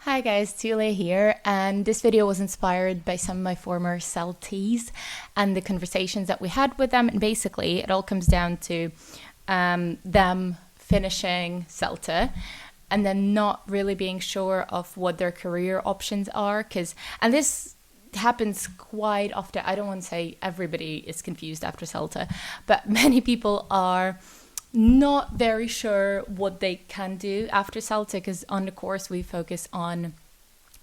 Hi guys, Tule here, and this video was inspired by some of my former CELTs and the conversations that we had with them. And basically, it all comes down to them finishing CELTA and then not really being sure of what their career options are. And this happens quite often. I don't want to say everybody is confused after CELTA, but many people are not very sure what they can do after CELTA, because on the course we focus on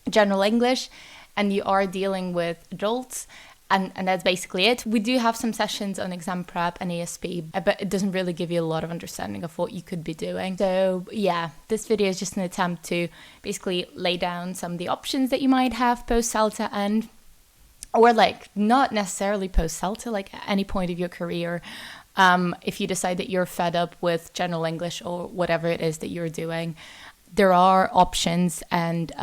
general English and you are dealing with adults, and that's basically it. We do have some sessions on exam prep and ESP, but it doesn't really give you a lot of understanding of what you could be doing. So yeah, this video is just an attempt to basically lay down some of the options that you might have post CELTA, or like not necessarily post CELTA, like at any point of your career. If you decide that you're fed up with general English or whatever it is that you're doing, there are options, and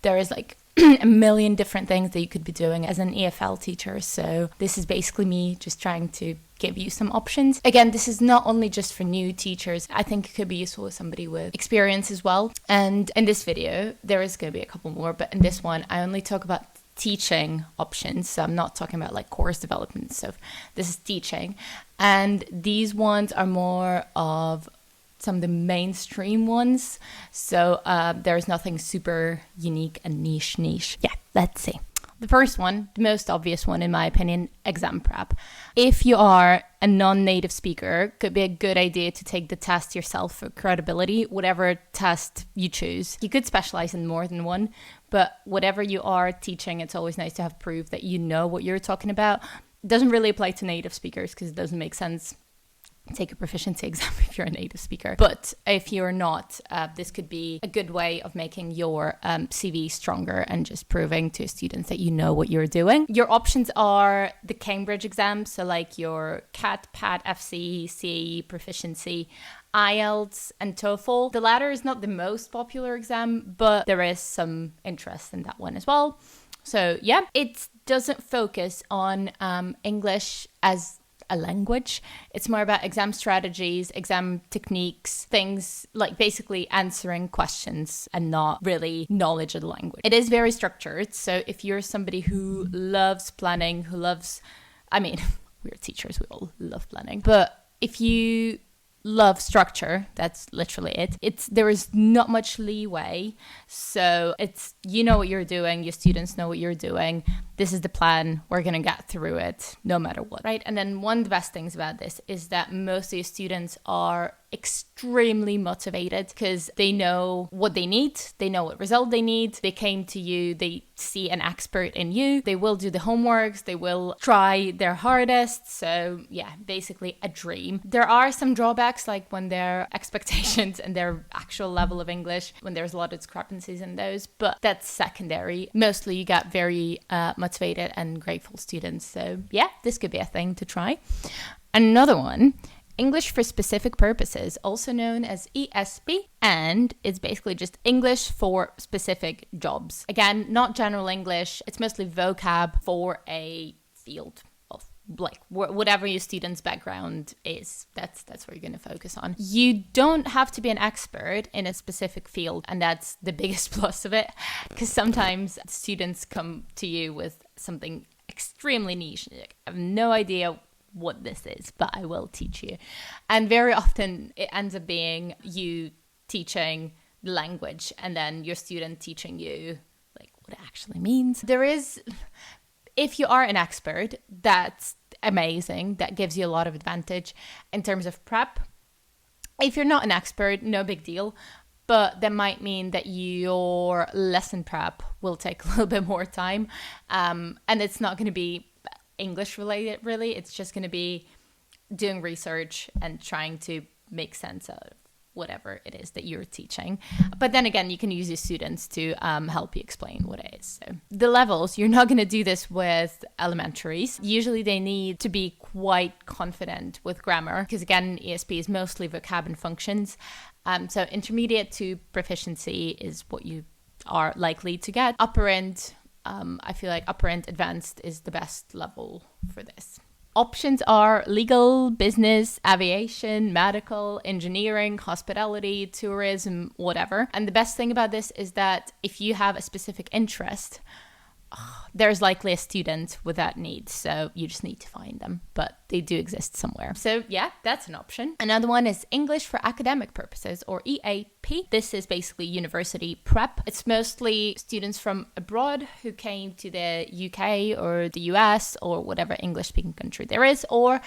there is like a million different things that you could be doing as an EFL teacher. So this is basically me just trying to give you some options. Again, this is not only just for new teachers. I think it could be useful with somebody with experience as well. And in this video, there is going to be a couple more, but in this one, I only talk about teaching options. So I'm not talking about like course development stuff. This is teaching. And these ones are more of some of the mainstream ones. So there's nothing super unique and niche. Yeah, let's see. The first one, the most obvious one in my opinion, exam prep. If you are a non-native speaker, could be a good idea to take the test yourself for credibility, whatever test you choose. You could specialize in more than one, but whatever you are teaching, it's always nice to have proof that you know what you're talking about. It doesn't really apply to native speakers because it doesn't make sense. Take a proficiency exam if you're a native speaker. But if you're not, this could be a good way of making your CV stronger and just proving to students that you know what you're doing. Your options are the Cambridge exams, so like your CAT, PAT, FC, CAE, proficiency, IELTS and TOEFL. The latter is not the most popular exam, but there is some interest in that one as well. So yeah, it doesn't focus on English as a language. It's more about exam strategies, exam techniques, things like basically answering questions and not really knowledge of the language. It is very structured. So if you're somebody who loves planning, we're teachers, we all love planning. But if you love structure, that's literally it. There is not much leeway. So it's, you know what you're doing, your students know what you're doing. This is the plan. We're going to get through it no matter what, right? And then one of the best things about this is that most of your students are extremely motivated because they know what they need. They know what result they need. They came to you. They see an expert in you. They will do the homeworks. They will try their hardest. So yeah, basically a dream. There are some drawbacks, like when their expectations and their actual level of English, when there's a lot of discrepancies in those, but that's secondary. Mostly you get very motivated and grateful students. So yeah, this could be a thing to try. Another one, English for specific purposes, also known as ESP, and it's basically just English for specific jobs. Again, not general English. It's mostly vocab for a field of like whatever your student's background is. That's what you're going to focus on. You don't have to be an expert in a specific field, and that's the biggest plus of it, because sometimes students come to you with something extremely niche. I have no idea what this is, but I will teach you. And very often it ends up being you teaching the language and then your student teaching you like what it actually means. If you are an expert, that's amazing. That gives you a lot of advantage in terms of prep. If you're not an expert, no big deal. But that might mean that your lesson prep will take a little bit more time. And it's not going to be English related, really. It's just going to be doing research and trying to make sense of whatever it is that you're teaching. But then again, you can use your students to help you explain what it is. So the levels, you're not going to do this with elementaries. Usually they need to be quite confident with grammar because again, ESP is mostly vocab and functions. So intermediate to proficiency is what you are likely to get. Upper end, I feel like upper end advanced is the best level for this. Options are legal, business, aviation, medical, engineering, hospitality, tourism, whatever. And the best thing about this is that if you have a specific interest, there's likely a student with that need, so you just need to find them, but they do exist somewhere. So yeah, that's an option. Another one is English for academic purposes, or EAP. This is basically university prep. It's mostly students from abroad who came to the UK or the US or whatever English speaking country there is, or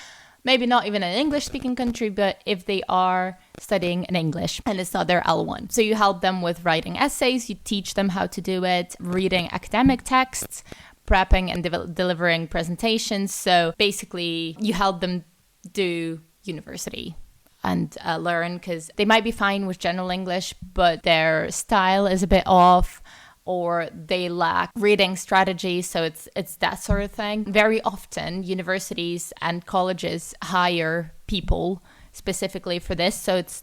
maybe not even an English-speaking country, but if they are studying in English and it's not their L1. So you help them with writing essays, you teach them how to do it, reading academic texts, prepping and delivering presentations. So basically, you help them do university and learn, because they might be fine with general English, but their style is a bit off, or they lack reading strategy. So it's that sort of thing. Very often, universities and colleges hire people specifically for this. So it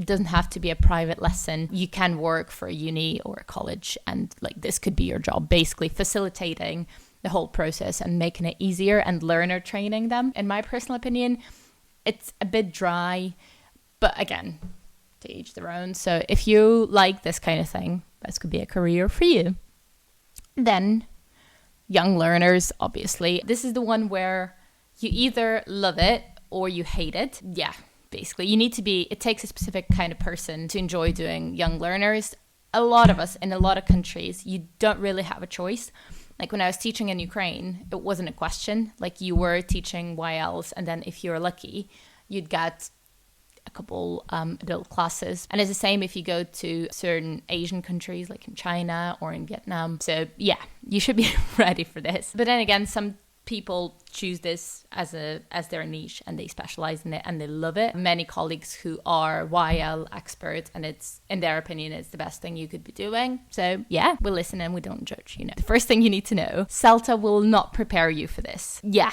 doesn't have to be a private lesson. You can work for a uni or a college, and like this could be your job, basically facilitating the whole process and making it easier and learner training them. In my personal opinion, it's a bit dry, but again, to each their own. So if you like this kind of thing, this could be a career for you. Then young learners, obviously. This is the one where you either love it or you hate it. Yeah, basically it takes a specific kind of person to enjoy doing young learners. A lot of us in a lot of countries, you don't really have a choice. Like when I was teaching in Ukraine, it wasn't a question. Like you were teaching YLs, and then if you're lucky, you'd get a couple adult classes. And it's the same if you go to certain Asian countries like in China or in Vietnam. So yeah, you should be ready for this. But then again, some people choose this as their niche and they specialize in it and they love it. Many colleagues who are YL experts, and it's, in their opinion, it's the best thing you could be doing. So yeah, we listen and we don't judge, The first thing you need to know, CELTA will not prepare you for this. I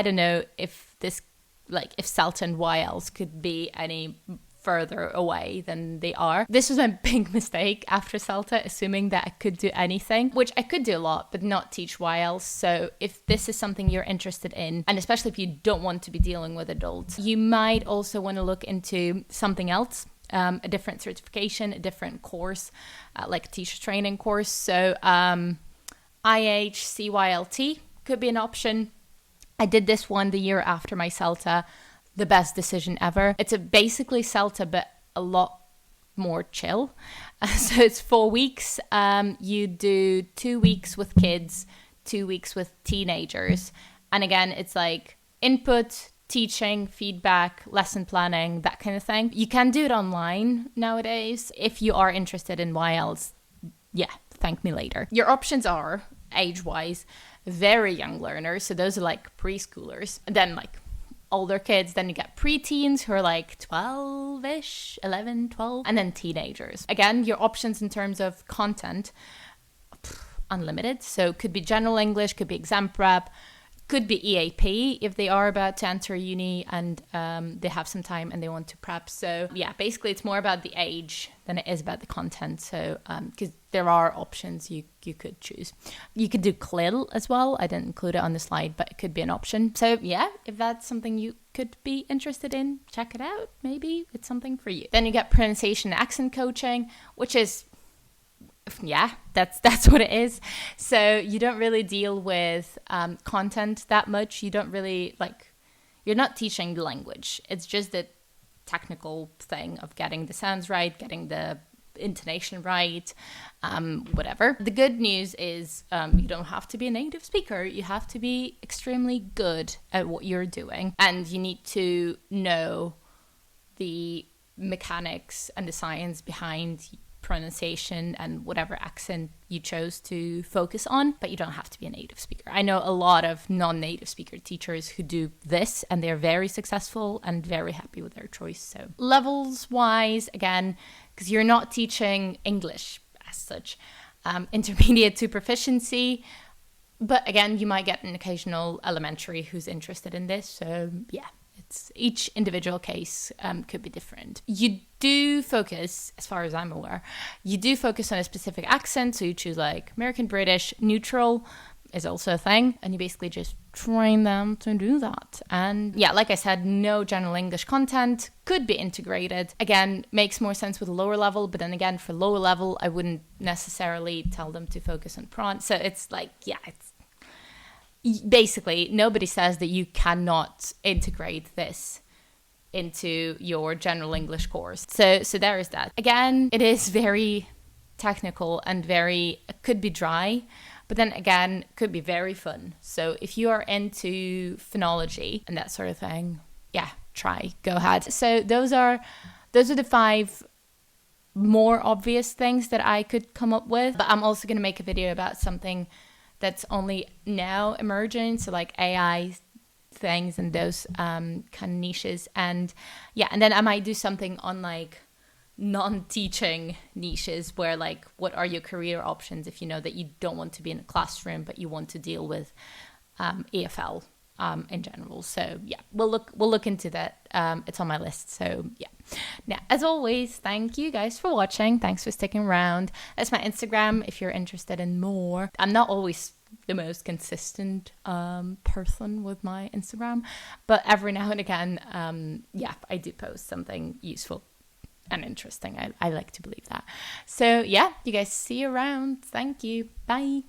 don't know if this, like if CELTA and YLs could be any further away than they are. This was my big mistake after CELTA, assuming that I could do anything, which I could do a lot, but not teach YLs. So if this is something you're interested in, and especially if you don't want to be dealing with adults, you might also want to look into something else, a different certification, a different course, like a teacher training course. So IHCYLT could be an option. I did this one the year after my CELTA. The best decision ever. It's basically CELTA, but a lot more chill. So it's 4 weeks. You do 2 weeks with kids, 2 weeks with teenagers. And again, it's like input, teaching, feedback, lesson planning, that kind of thing. You can do it online nowadays. If you are interested in YLs, yeah, thank me later. Your options are, age-wise, very young learners. So those are like preschoolers. And then like older kids, then you get preteens who are like 12-ish, 11, 12, and then teenagers. Again, your options in terms of content, unlimited. So could be general English, could be exam prep, could be EAP if they are about to enter uni and they have some time and they want to prep. So yeah, basically it's more about the age than it is about the content. So because there are options you could choose. You could do CLIL as well. I didn't include it on the slide, but it could be an option. So yeah, if that's something you could be interested in, check it out. Maybe it's something for you. Then you get pronunciation and accent coaching, which is, yeah, that's what it is. So you don't really deal with content that much. You don't really, you're not teaching the language. It's just the technical thing of getting the sounds right, getting the intonation right, whatever. The good news is you don't have to be a native speaker. You have to be extremely good at what you're doing, and you need to know the mechanics and the science behind pronunciation and whatever accent you chose to focus on, but you don't have to be a native speaker. I know a lot of non-native speaker teachers who do this and they're very successful and very happy with their choice. So levels wise, again, because you're not teaching English as such, intermediate to proficiency, but again, you might get an occasional elementary who's interested in this. So yeah, it's each individual case could be different. You do focus, as far as I'm aware, you do focus on a specific accent. So you choose like American, British, neutral, is also a thing, and you basically just train them to do that. And yeah, like I said, no general English content could be integrated. Again, makes more sense with lower level, but then again, for lower level, I wouldn't necessarily tell them to focus on prompt. So it's like, yeah, it's basically nobody says that you cannot integrate this into your general English course. So there is that. Again, it is very technical and it could be dry, but then again, could be very fun. So if you are into phonology and that sort of thing, yeah, go ahead. So those are the 5 more obvious things that I could come up with. But I'm also going to make a video about something that's only now emerging. So like AI things and those kind of niches. And yeah, and then I might do something on like non-teaching niches, where like, what are your career options if you know that you don't want to be in a classroom but you want to deal with EFL in general. So yeah, we'll look into that. It's on my list. So yeah. Now, as always, thank you guys for watching. Thanks for sticking around. That's my Instagram if you're interested in more. I'm not always the most consistent person with my Instagram, but every now and again, yeah, I do post something useful and interesting. I like to believe that. So yeah, you guys, see you around. Thank you. Bye.